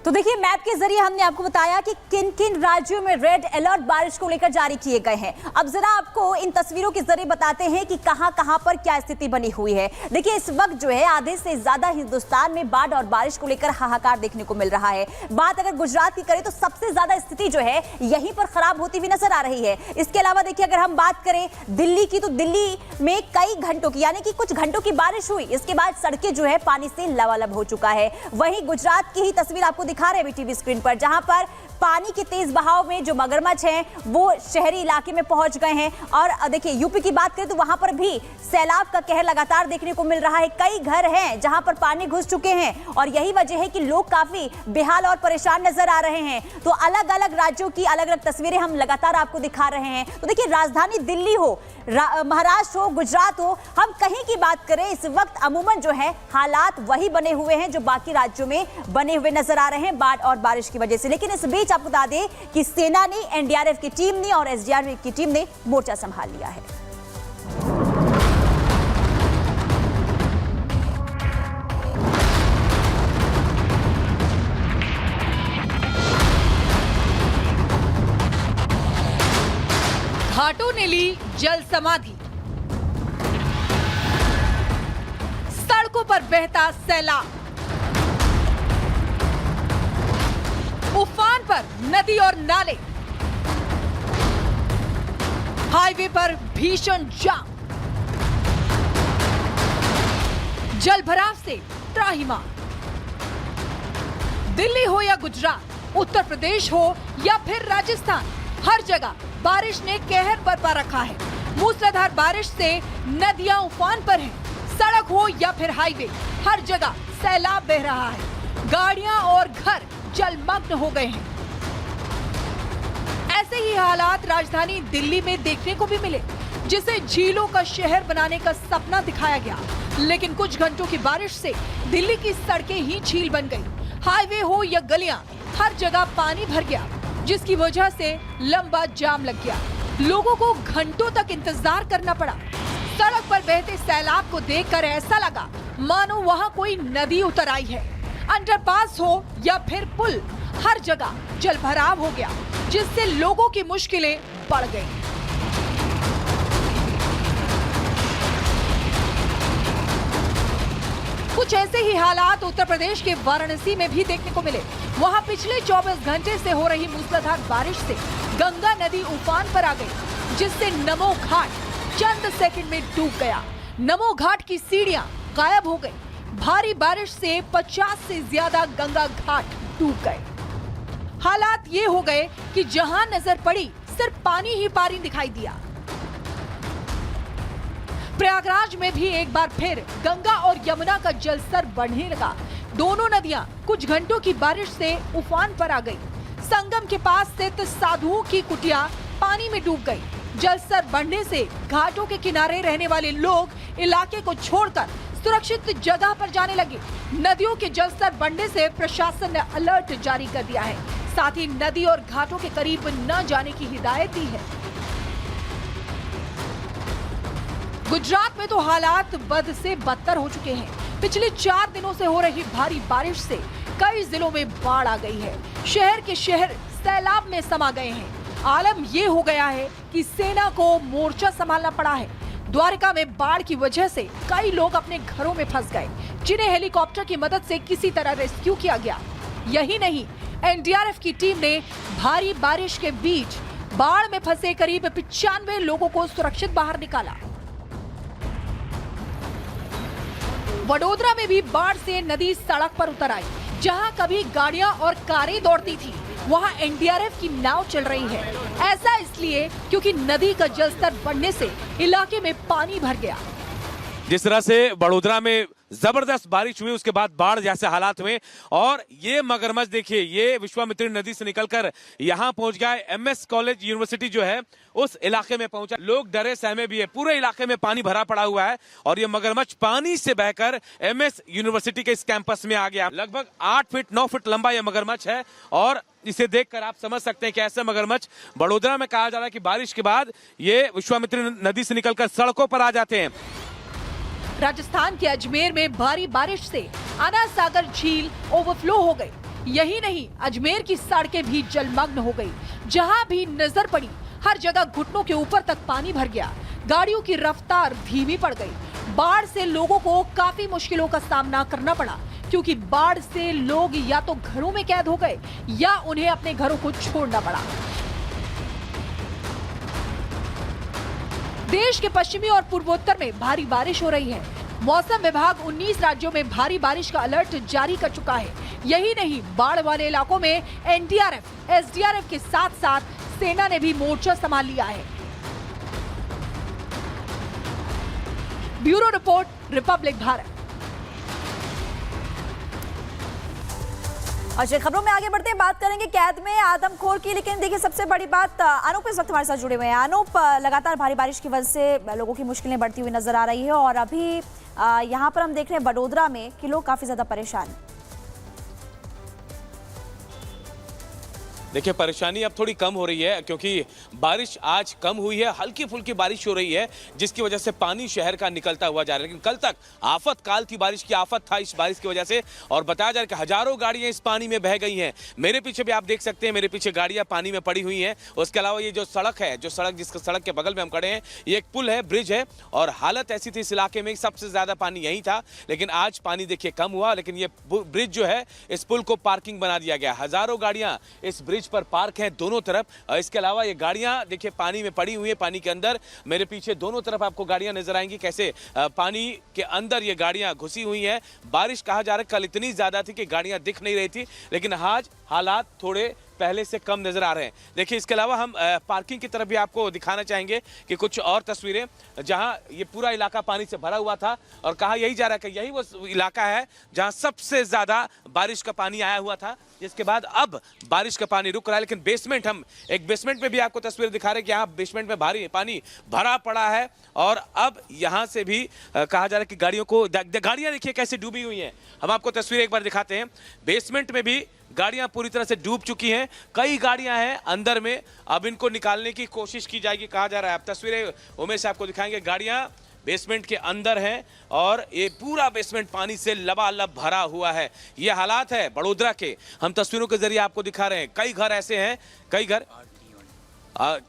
तो देखिए, मैप के जरिए हमने आपको बताया कि किन किन राज्यों में रेड अलर्ट बारिश को लेकर जारी किए गए हैं। अब जरा आपको इन तस्वीरों के जरिए बताते हैं कि कहां पर क्या स्थिति बनी हुई है। देखिए, इस वक्त जो है आधे से ज्यादा हिंदुस्तान में बाढ़ और बारिश को लेकर हाहाकार देखने को मिल रहा है। बात अगर गुजरात की करें तो सबसे ज्यादा स्थिति जो है यहीं पर खराब होती हुई नजर आ रही है। इसके अलावा देखिए, अगर हम बात करें दिल्ली की, तो दिल्ली में कई घंटों की, यानी कि कुछ घंटों की बारिश हुई, इसके बाद सड़कें जो है पानी से लबालब हो चुका है। वहीं गुजरात की ही तस्वीर आपको दिखा रहे हैं टीवी स्क्रीन पर, जहां पर पानी के तेज बहाव में जो मगरमच्छ हैं वो शहरी इलाके में पहुंच गए हैं। और देखिए, यूपी की बात करें तो वहां पर भी सैलाब का कहर लगातार देखने को मिल रहा है। कई घर हैं जहां पर पानी घुस चुके हैं और यही वजह है कि लोग काफी बेहाल और परेशान नजर आ रहे हैं। तो अलग अलग राज्यों की अलग अलग तस्वीरें हम लगातार आपको दिखा रहे हैं। तो देखिए, राजधानी दिल्ली हो, महाराष्ट्र हो, गुजरात हो, हम कहीं की बात करें, इस वक्त अमूमन जो है हालात वही बने हुए हैं जो बाकी राज्यों में बने हुए नजर आ रहे हैं बाढ़ और बारिश की वजह से। लेकिन इस बीच आपको बता दें कि सेना ने, एनडीआरएफ की टीम ने और एसडीआरएफ की टीम ने मोर्चा संभाल लिया है। घाटों ने ली जल समाधि, सड़कों पर बहता सैलाब, उफान पर नदी और नाले, हाईवे पर भीषण जाम, जल भराव से त्राहिमाम। दिल्ली हो या गुजरात, उत्तर प्रदेश हो या फिर राजस्थान, हर जगह बारिश ने कहर बरपा रखा है। मूसलाधार बारिश से नदियां उफान पर हैं, सड़क हो या फिर हाईवे, हर जगह सैलाब बह रहा है। गाड़ियां और घर जलमग्न हो गए हैं। ऐसे ही हालात राजधानी दिल्ली में देखने को भी मिले, जिसे झीलों का शहर बनाने का सपना दिखाया गया। लेकिन कुछ घंटों की बारिश से दिल्ली की सड़कें ही झील बन गई। हाईवे हो या गलियां, हर जगह पानी भर गया, जिसकी वजह से लंबा जाम लग गया। लोगों को घंटों तक इंतजार करना पड़ा। सड़क पर बहते सैलाब को देखकर ऐसा लगा मानो वहां कोई नदी उतर आई है। अंडरपास हो या फिर पुल, हर जगह जल भराव हो गया, जिससे लोगों की मुश्किलें बढ़ गईं। कुछ ऐसे ही हालात उत्तर प्रदेश के वाराणसी में भी देखने को मिले। वहां पिछले 24 घंटे से हो रही मूसलाधार बारिश से गंगा नदी उफान पर आ गई, जिससे नमो घाट चंद सेकंड में डूब गया। नमो घाट की सीढ़ियां गायब हो गई। भारी बारिश से 50 से ज्यादा गंगा घाट डूब गए। हालात ये हो गए कि जहां नजर पड़ी सिर्फ पानी ही पानी दिखाई दिया। प्रयागराज में भी एक बार फिर गंगा और यमुना का जलस्तर बढ़ने लगा। दोनों नदियां कुछ घंटों की बारिश से उफान पर आ गई। संगम के पास स्थित साधुओं की कुटिया पानी में डूब गई। जलस्तर बढ़ने से घाटों के किनारे रहने वाले लोग इलाके को छोड़कर सुरक्षित जगह पर जाने लगे। नदियों के जलस्तर बढ़ने से प्रशासन ने अलर्ट जारी कर दिया है। साथ ही नदी और घाटों के करीब न जाने की हिदायत दी है। गुजरात में तो हालात बद से बदतर हो चुके हैं। पिछले 4 दिनों से हो रही भारी बारिश से कई जिलों में बाढ़ आ गई है। शहर के शहर सैलाब में समा गए हैं। आलम ये हो गया है कि सेना को मोर्चा संभालना पड़ा है। द्वारका में बाढ़ की वजह से कई लोग अपने घरों में फंस गए, जिन्हें हेलीकॉप्टर की मदद से किसी तरह रेस्क्यू किया गया। यही नहीं, एनडीआरएफ की टीम ने भारी बारिश के बीच बाढ़ में फंसे करीब 95 लोगों को सुरक्षित बाहर निकाला। वडोदरा में भी बाढ़ से नदी सड़क पर उतर आई। जहां कभी गाड़ियां और कारें दौड़ती थी, वहां एनडीआरएफ की नाव चल रही है। ऐसा इसलिए क्योंकि नदी का जलस्तर बढ़ने से इलाके में पानी भर गया। जिस तरह से वडोदरा में जबरदस्त बारिश हुई, उसके बाद बाढ़ जैसे हालात हुए और ये मगरमच्छ देखिए, ये विश्वामित्री नदी से निकलकर यहाँ पहुंच गया। एमएस कॉलेज यूनिवर्सिटी जो है उस इलाके में पहुंचा। लोग डरे सहमे भी है। पूरे इलाके में पानी भरा पड़ा हुआ है और ये मगरमच्छ पानी से बहकर एमएस यूनिवर्सिटी के इस कैंपस में आ गया। लगभग 8 फीट 9 फीट लंबा ये मगरमच्छ है और इसे देखकर आप समझ सकते हैं कि ऐसे मगरमच्छ वडोदरा में कहा जा रहा है कि बारिश के बाद ये विश्वामित्री नदी से निकलकर सड़कों पर आ जाते हैं। राजस्थान के अजमेर में भारी बारिश से अना सागर झील ओवरफ्लो हो गई। यही नहीं, अजमेर की सड़कें भी जलमग्न हो गई। जहां भी नजर पड़ी हर जगह घुटनों के ऊपर तक पानी भर गया। गाड़ियों की रफ्तार धीमी पड़ गई। बाढ़ से लोगों को काफी मुश्किलों का सामना करना पड़ा, क्योंकि बाढ़ से लोग या तो घरों में कैद हो गए या उन्हें अपने घरों को छोड़ना पड़ा। देश के पश्चिमी और पूर्वोत्तर में भारी बारिश हो रही है। मौसम विभाग 19 राज्यों में भारी बारिश का अलर्ट जारी कर चुका है। यही नहीं, बाढ़ वाले इलाकों में एनडीआरएफ, एसडीआरएफ के साथ साथ सेना ने भी मोर्चा संभाल लिया है। Bureau report, Republic Bharat. अच्छा, खबरों में आगे बढ़ते हैं, बात करेंगे कैद में आदमखोर की। लेकिन देखिए, सबसे बड़ी बात, अनूप इस वक्त हमारे साथ जुड़े हुए हैं। अनूप, लगातार भारी बारिश की वजह से लोगों की मुश्किलें बढ़ती हुई नजर आ रही है और अभी यहाँ पर हम देख रहे हैं बड़ोदरा में कि लोग काफी ज्यादा परेशान हैं। देखिए, परेशानी अब थोड़ी कम हो रही है क्योंकि बारिश आज कम हुई है, हल्की फुल्की बारिश हो रही है जिसकी वजह से पानी शहर का निकलता हुआ जा रहा है। लेकिन कल तक आफत काल थी, बारिश की आफत था इस बारिश की वजह से, और बताया जा रहा है कि हजारों गाड़ियां इस पानी में बह गई हैं। मेरे पीछे भी आप देख सकते हैं, मेरे पीछे गाड़ियां पानी में पड़ी हुई हैं। उसके अलावा ये जो सड़क है, जिस सड़क के बगल में हम खड़े हैं, ये एक पुल है, ब्रिज है, और हालत ऐसी थी इस इलाके में सबसे ज्यादा पानी यही था। लेकिन आज पानी देखिए कम हुआ, लेकिन ये ब्रिज जो है, इस पुल को पार्किंग बना दिया गया। हजारों गाड़ियां इस ब्रिज पर पार्क हैं दोनों तरफ। इसके अलावा ये गाड़ियां देखिए पानी में पड़ी हुई है, पानी के अंदर। मेरे पीछे दोनों तरफ आपको गाड़ियां नजर आएंगी, कैसे पानी के अंदर ये गाड़ियां घुसी हुई हैं। बारिश कहा जा रहा है कल इतनी ज्यादा थी कि गाड़ियां दिख नहीं रही थी, लेकिन आज हालात थोड़े पहले से कम नजर आ रहे हैं। देखिए, इसके अलावा हम पार्किंग की तरफ भी आपको दिखाना चाहेंगे कि कुछ और तस्वीरें, जहां ये पूरा इलाका पानी से भरा हुआ था और कहा यही जा रहा है कि यही वो इलाका है जहां सबसे ज्यादा बारिश का पानी आया हुआ था, जिसके बाद अब बारिश का पानी रुक रहा है। लेकिन बेसमेंट, हम एक बेसमेंट में भी आपको तस्वीर दिखा रहे हैं कि यहाँ बेसमेंट में भारी पानी भरा पड़ा है और अब यहाँ से भी कहा जा रहा है कि गाड़ियां देखिए कैसे डूबी हुई हैं। हम आपको तस्वीर एक बार दिखाते हैं। बेसमेंट में भी गाड़ियां पूरी तरह से डूब चुकी हैं, कई गाड़ियां हैं अंदर में, अब इनको निकालने की कोशिश की जाएगी कहा जा रहा है। अब तस्वीरें उमेश आपको दिखाएंगे, गाड़ियां बेसमेंट के अंदर हैं और ये पूरा बेसमेंट पानी से लबालब भरा हुआ है। ये हालात है बड़ोदरा के, हम तस्वीरों के जरिए आपको दिखा रहे हैं। कई घर ऐसे हैं,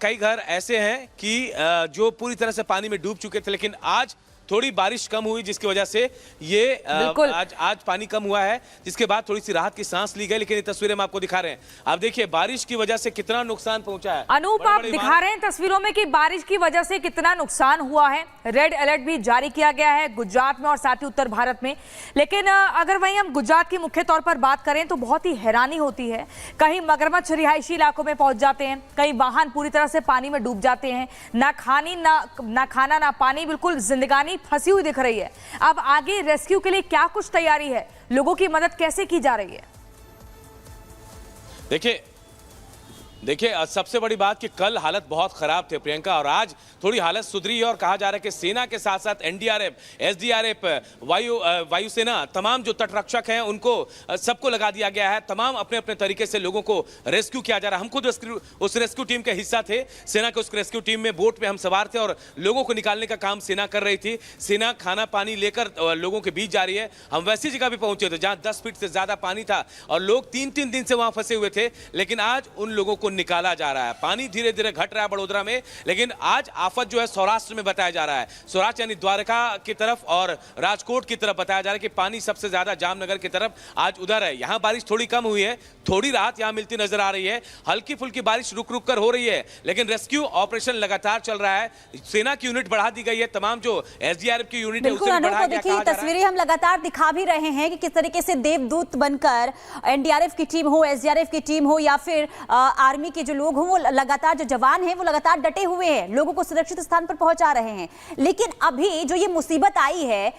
कई घर ऐसे हैं कि जो पूरी तरह से पानी में डूब चुके थे, लेकिन आज थोड़ी बारिश कम हुई जिसकी वजह से ये आज पानी कम हुआ है, जिसके बाद थोड़ी सी राहत की सांस ली गई। लेकिन ये तस्वीरें हम आपको दिखा रहे हैं, आप देखिए बारिश की वजह से कितना नुकसान पहुंचा है। अनूप, आप दिखा रहे हैं तस्वीरों में कि बारिश की वजह से कितना नुकसान हुआ है। रेड अलर्ट भी जारी किया गया है गुजरात में और साथ ही उत्तर भारत में। लेकिन अगर वहीं हम गुजरात की मुख्य तौर पर बात करें तो बहुत ही हैरानी होती है। कहीं मगरमच्छ रिहायशी इलाकों में पहुंच जाते हैं, कई वाहन पूरी तरह से पानी में डूब जाते हैं, ना खाना ना पानी, बिल्कुल जिंदगानी फंसी हुई दिख रही है। अब आगे रेस्क्यू के लिए क्या कुछ तैयारी है, लोगों की मदद कैसे की जा रही है? देखिए सबसे बड़ी बात कि कल हालत बहुत खराब थे प्रियंका, और आज थोड़ी हालत सुधरी है। और कहा जा रहा है कि सेना के साथ साथ एनडीआरएफ, एसडीआरएफ, वायुसेना, तमाम जो तटरक्षक हैं उनको सबको लगा दिया गया है। तमाम अपने अपने तरीके से लोगों को रेस्क्यू किया जा रहा है। हम खुद उस रेस्क्यू टीम का हिस्सा थे, सेना के उस रेस्क्यू टीम में बोट में हम सवार थे और लोगों को निकालने का काम सेना कर रही थी। सेना खाना पानी लेकर लोगों के बीच जा रही है। हम वैसी जगह भी पहुंचे थे जहां 10 फीट से ज्यादा पानी था और लोग 3-3 दिन से वहां फंसे हुए थे, लेकिन आज उन लोगों को निकाला जा रहा है। पानी धीरे धीरे घट रहा है बड़ोदरा में, लेकिन आज आफत जो है सौराष्ट्र में बताया जा रहा है, सौराष्ट्र यानी द्वारका की तरफ और राजकोट की तरफ बताया जा रहा है कि पानी सबसे ज्यादा जामनगर की तरफ आज उधर है। यहां बारिश थोड़ी कम हुई है, थोड़ी राहत यहां मिलती नजर आ रही है। हल्की फुल्की बारिश रुक रुक कर हो रही है, लेकिन रेस्क्यू ऑपरेशन लगातार चल रहा है। सेना की यूनिट बढ़ा दी गई है, तमाम जो एसडीआरएफ की यूनिट है उसे बढ़ा दिया गया है। तस्वीरें हम लगातार दिखा भी रहे हैं कि किस तरीके से देवदूत बनकर एनडीआरएफ की टीम हो, एसडीआरएफ की टीम हो या फिर आर्मी के जो लोग हों, वो लगातार, जो जवान हैं वो लगातार डटे हुए हैं, लोगों को सुरक्षित स्थान पर पहुंचा रहे हैं। लेकिन अभी जो ये मुसीबत आई है,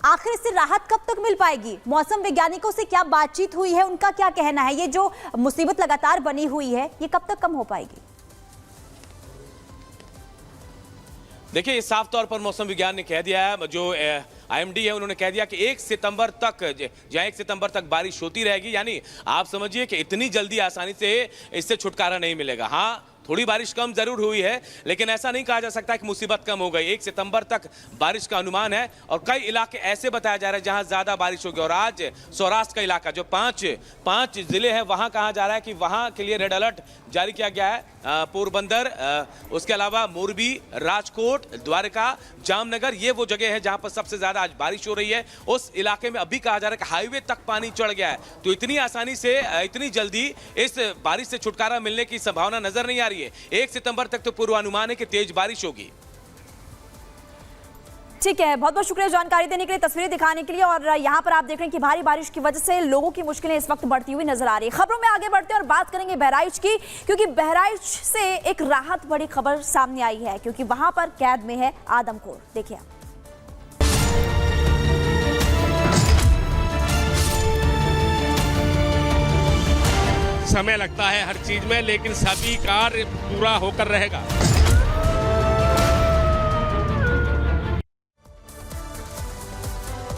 आखिर इससे राहत कब तक मिल पाएगी? मौसम वैज्ञानिकों से क्या बातचीत हुई है, उनका क्या कहना है? ये जो मुसीबत लगातार बनी हुई है, ये कब तक कम हो पाएगी? देखिए, ये साफ तौर पर मौसम विज्ञान ने कह दिया है, जो आईएमडी है उन्होंने कह दिया कि 1 सितंबर तक, जहां 1 सितंबर तक बारिश होती रहेगी। यानी आप समझिए कि इतनी जल्दी आसानी से इससे छुटकारा नहीं मिलेगा। हाँ, थोड़ी बारिश कम जरूर हुई है, लेकिन ऐसा नहीं कहा जा सकता कि मुसीबत कम हो गई। 1 सितंबर तक बारिश का अनुमान है और कई इलाके ऐसे बताया जा रहा है जहां ज्यादा बारिश होगी। और आज सौराष्ट्र का इलाका जो पांच जिले हैं वहां कहा जा रहा है कि वहां के लिए रेड अलर्ट जारी किया गया है। पोरबंदर, उसके अलावा मोरबी, राजकोट, द्वारका, जामनगर, ये वो जगह है जहां पर सबसे ज्यादा आज बारिश हो रही है। उस इलाके में अभी कहा जा रहा है कि हाईवे तक पानी चढ़ गया है। तो इतनी आसानी से, इतनी जल्दी इस बारिश से छुटकारा मिलने की संभावना नजर नहीं आ रही है। 1 सितंबर तक तो पूर्वानुमान है कि तेज बारिश होगी। ठीक है, बहुत बहुत शुक्रिया जानकारी देने के लिए, तस्वीरें दिखाने के लिए। और यहाँ पर आप देख रहे हैं कि भारी बारिश की वजह से लोगों की मुश्किलें इस वक्त बढ़ती हुई नजर आ रही है। खबरों में आगे बढ़ते हैं और बात करेंगे बहराइच की, क्योंकि बहराइच से एक राहत बड़ी खबर सामने आई है, क्योंकि वहां पर कैद में है आदमखोर। देखिए आप। समय लगता है हर चीज में, लेकिन सभी कार्य पूरा होकर रहेगा।